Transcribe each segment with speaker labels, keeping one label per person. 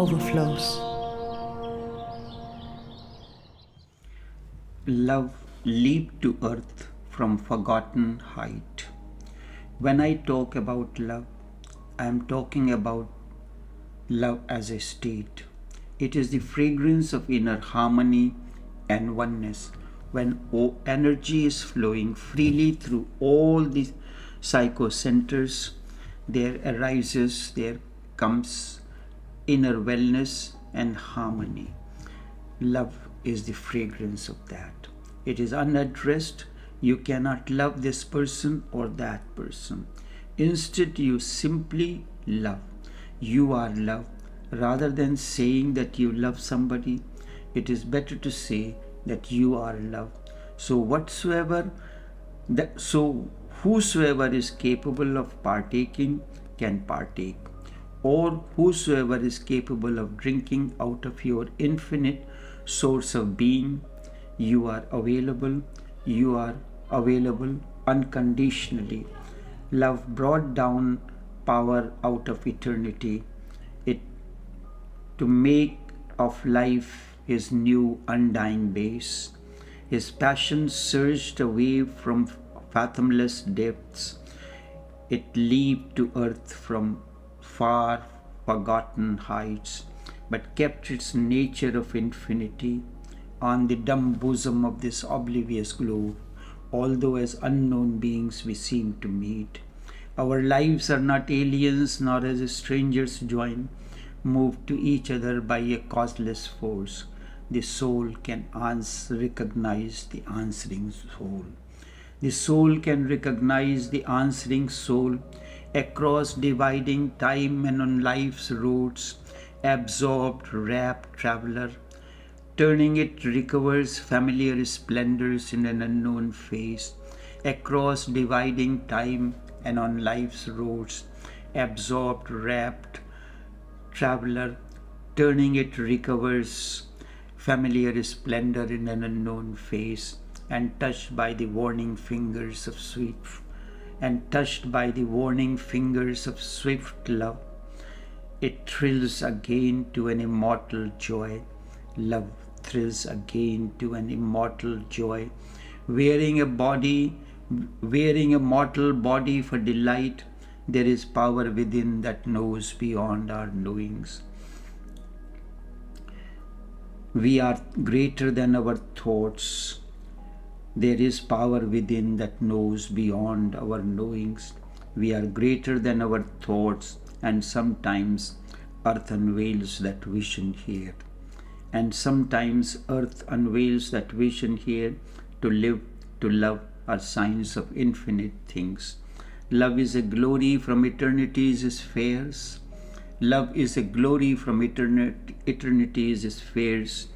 Speaker 1: Overflows.
Speaker 2: Love leaped to earth from forgotten height. When I talk about love, I am talking about love as a state. It is the fragrance of inner harmony and oneness when energy is flowing freely through all the psychocenters. There comes inner wellness and harmony. Love is the fragrance of that. It is unaddressed. You cannot love this person or that person. Instead, you simply love. You are love. Rather than saying that you love somebody, it is better to say that you are love. So whosoever is capable of partaking can partake, or whosoever is capable of drinking out of your infinite source of being, you are available unconditionally. Love brought down power out of eternity, it to make of life his new undying base. His passion surged away from fathomless depths. It leaped to earth from far forgotten heights, but kept its nature of infinity on the dumb bosom of this oblivious globe. Although as unknown beings we seem to meet, our lives are not aliens nor as strangers joined, moved to each other by a causeless force. The soul can recognize the answering soul. The soul can recognize the answering soul across dividing time and on life's roads. Absorbed, rapt traveler, turning it recovers familiar splendors in an unknown face. Across dividing time and on life's roads, absorbed, rapt traveler, turning it recovers familiar splendor in an unknown face, and touched by the warning fingers of swift love, it thrills again to an immortal joy. Love thrills again to an immortal joy. Wearing a mortal body for delight, there is power within that knows beyond our knowings. We are greater than our thoughts. There is power within that knows beyond our knowings. We are greater than our thoughts, and sometimes earth unveils that vision here. And sometimes earth unveils that vision here. To live, to love are signs of infinite things. Love is a glory from eternity's spheres. Love is a glory from eternity's spheres.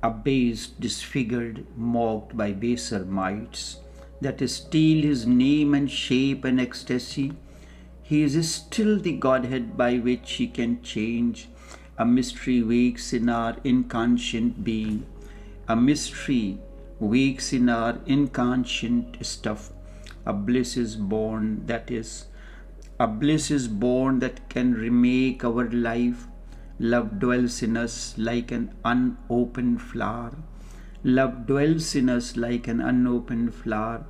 Speaker 2: Abased, disfigured, mocked by baser mites that steal his name and shape and ecstasy, he is still the Godhead by which he can change. A mystery wakes in our inconscient being. A mystery wakes in our inconscient stuff. A bliss is born that can remake our life. Love dwells in us like an unopened flower. Love dwells in us like an unopened flower,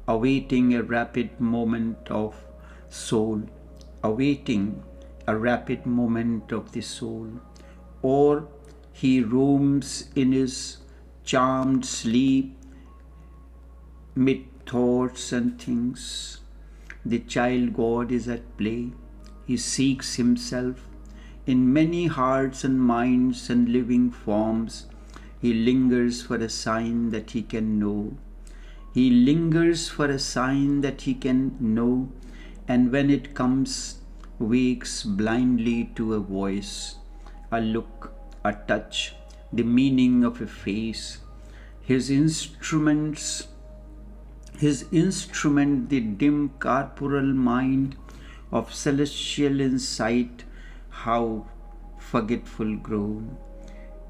Speaker 2: awaiting a rapid moment of soul, awaiting a rapid moment of the soul. Or he roams in his charmed sleep mid thoughts and things. The child God is at play. He seeks himself in many hearts and minds and living forms. He lingers for a sign that he can know. He lingers for a sign that he can know, and when it comes, wakes blindly to a voice, a look, a touch, the meaning of a face. His instrument, the dim corporal mind of celestial insight, how forgetful grown.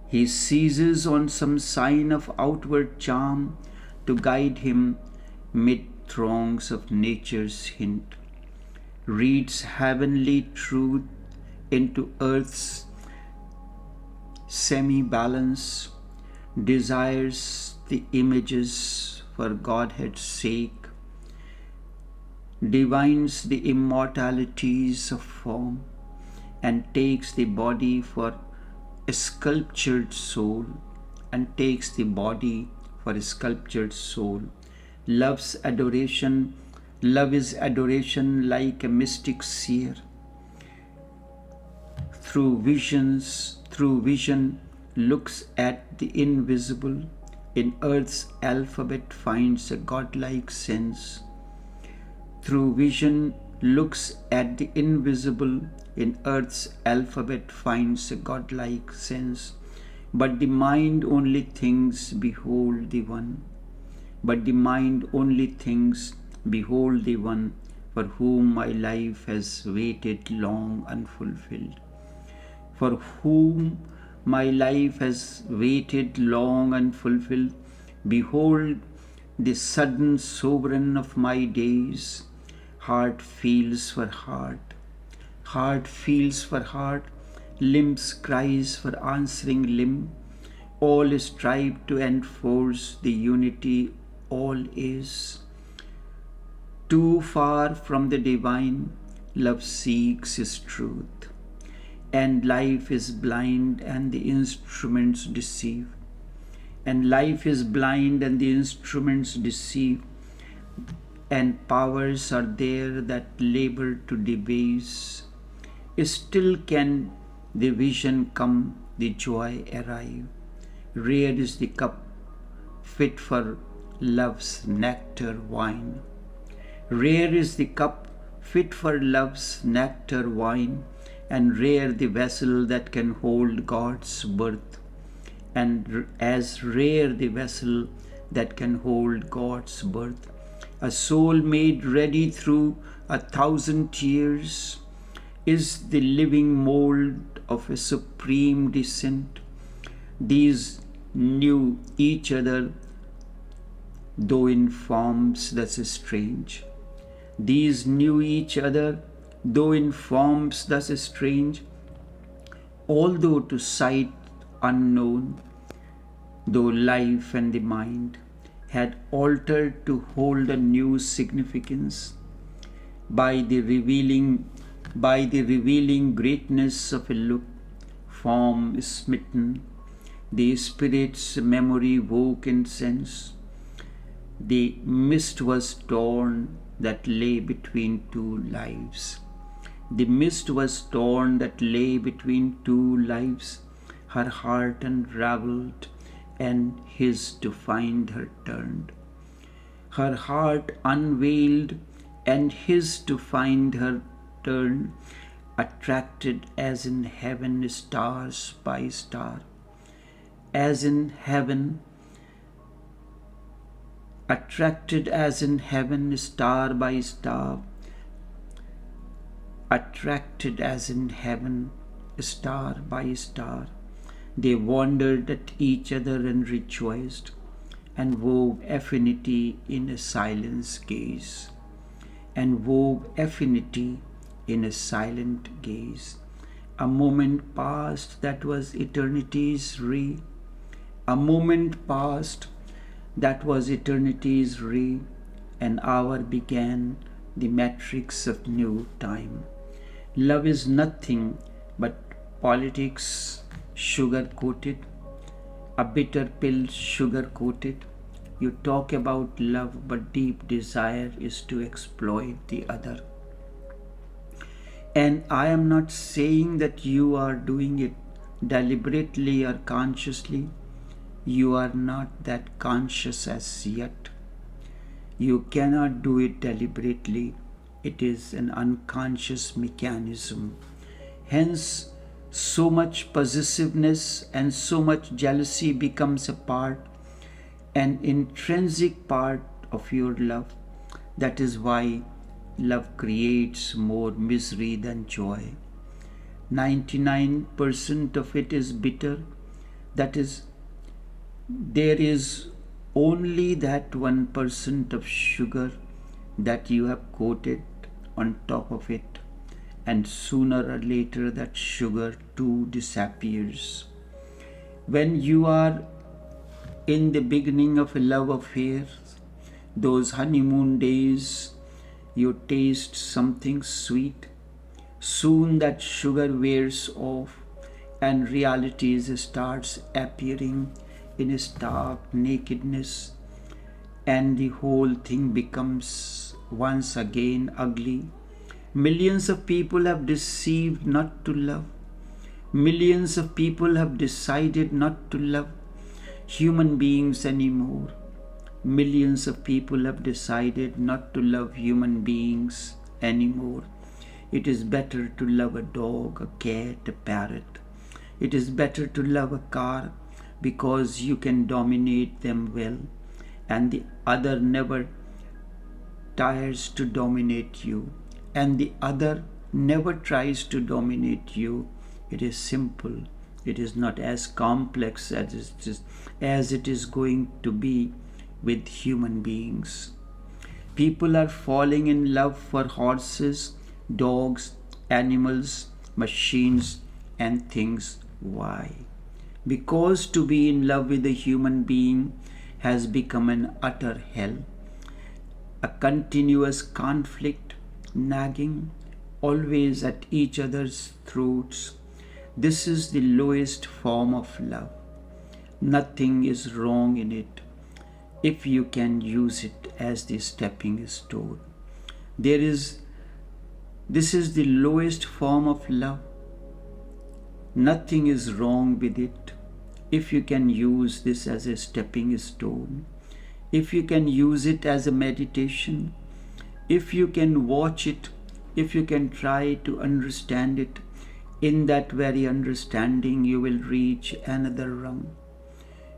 Speaker 2: He seizes on some sign of outward charm to guide him mid throngs of nature's hint, reads heavenly truth into earth's semi-balance, desires the images for Godhead's sake, divines the immortalities of form, and takes the body for a sculptured soul, and takes the body for a sculptured soul. Love is adoration like a mystic seer. Through vision looks at the invisible, in earth's alphabet finds a godlike sense. Through vision looks at the invisible, in earth's alphabet finds a godlike sense. But the mind only thinks, behold the one. But the mind only thinks, behold the one for whom my life has waited long unfulfilled. For whom my life has waited long unfulfilled. Behold the sudden sovereign of my days. Heart feels for heart. Heart feels for heart. Limbs cries for answering limb. All strive to enforce the unity all is. Too far from the divine, love seeks his truth. And life is blind and the instruments deceive. And life is blind and the instruments deceive. And powers are there that labor to debase. Still can the vision come, the joy arrive. Rare is the cup fit for love's nectar wine. Rare is the cup fit for love's nectar wine, and rare the vessel that can hold God's birth. And as rare the vessel that can hold God's birth. A soul made ready through 1,000 years is the living mold of a supreme descent. These knew each other, though in forms thus strange. These knew each other, though in forms thus strange. Although to sight unknown, though life and the mind had altered to hold a new significance by the revealing greatness of a look, form smitten, the spirit's memory woke in sense. The mist was torn that lay between two lives. The mist was torn that lay between two lives. Her heart unraveled and his to find her turned. Her heart unveiled and his to find her turned. Attracted as in heaven stars by star. As in heaven, attracted as in heaven star by star. Attracted as in heaven star by star. They wondered at each other and rejoiced, and wove affinity in a silence gaze. And wove affinity in a silent gaze. A moment passed that was eternity's ray. A moment passed that was eternity's ray. An hour began the matrix of new time. Love is nothing but politics sugar-coated, a bitter pill sugar-coated. You talk about love, but deep desire is to exploit the other. And I am not saying that you are doing it deliberately or consciously. You are not that conscious as yet. You cannot do it deliberately. It is an unconscious mechanism. Hence, so much possessiveness and so much jealousy becomes a part, an intrinsic part of your love. That is why love creates more misery than joy. 99% of it is bitter. That is, there is only that 1% of sugar that you have coated on top of it. and sooner or later that sugar too disappears. When you are in the beginning of a love affair, those honeymoon days, you taste something sweet. Soon that sugar wears off and realities starts appearing in a stark nakedness, and the whole thing becomes once again ugly. Millions of people have deceived not to love. Millions of people have decided not to love human beings anymore. Millions of people have decided not to love human beings anymore. It is better to love a dog, a cat, a parrot. It is better to love a car because you can dominate them well, and the other never tires to dominate you, and the other never tries to dominate you. It is simple. It is not as complex as it is going to be with human beings. People are falling in love for horses, dogs, animals, machines, and things. Why? Because to be in love with a human being has become an utter hell. A continuous conflict, nagging, always at each other's throats. This is the lowest form of love. Nothing is wrong in it if you can use it as the stepping stone. This is the lowest form of love. Nothing is wrong with it if you can use this as a stepping stone, if you can use it as a meditation, if you can watch it, if you can try to understand it. In that very understanding, you will reach another rung.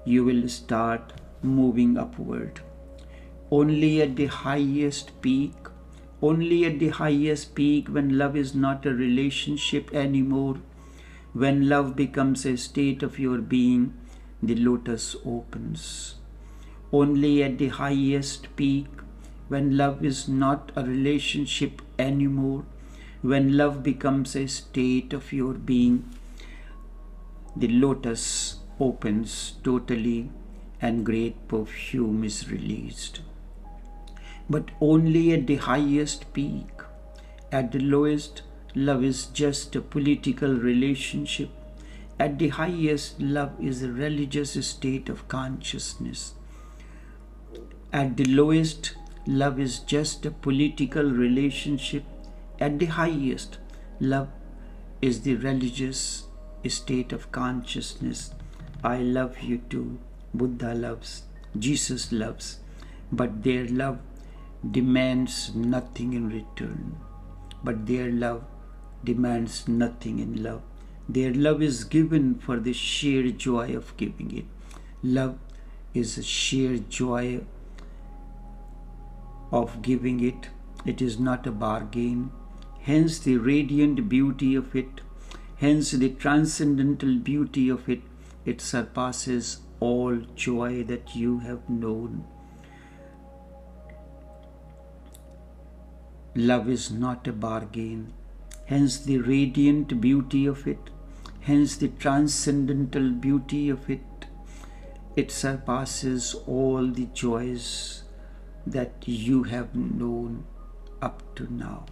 Speaker 2: You will start moving upward. Only at the highest peak, when love is not a relationship anymore, when love becomes a state of your being, the lotus opens. Only at the highest peak, when love is not a relationship anymore, when love becomes a state of your being, the lotus opens totally and great perfume is released. But only at the highest peak. At the lowest, love is just a political relationship. At the highest, love is a religious state of consciousness. At the lowest, love is just a political relationship. At the highest, love is the religious state of consciousness. I love you too. Buddha loves, Jesus loves, but their love demands nothing in return. But their love demands nothing in love. Their love is given for the sheer joy of giving it. Love is a sheer joy of giving it. It is not a bargain. Hence the radiant beauty of it. Hence the transcendental beauty of it. It surpasses all joy that you have known. Love is not a bargain. Hence the radiant beauty of it. Hence the transcendental beauty of it. It surpasses all the joys that you have known up to now.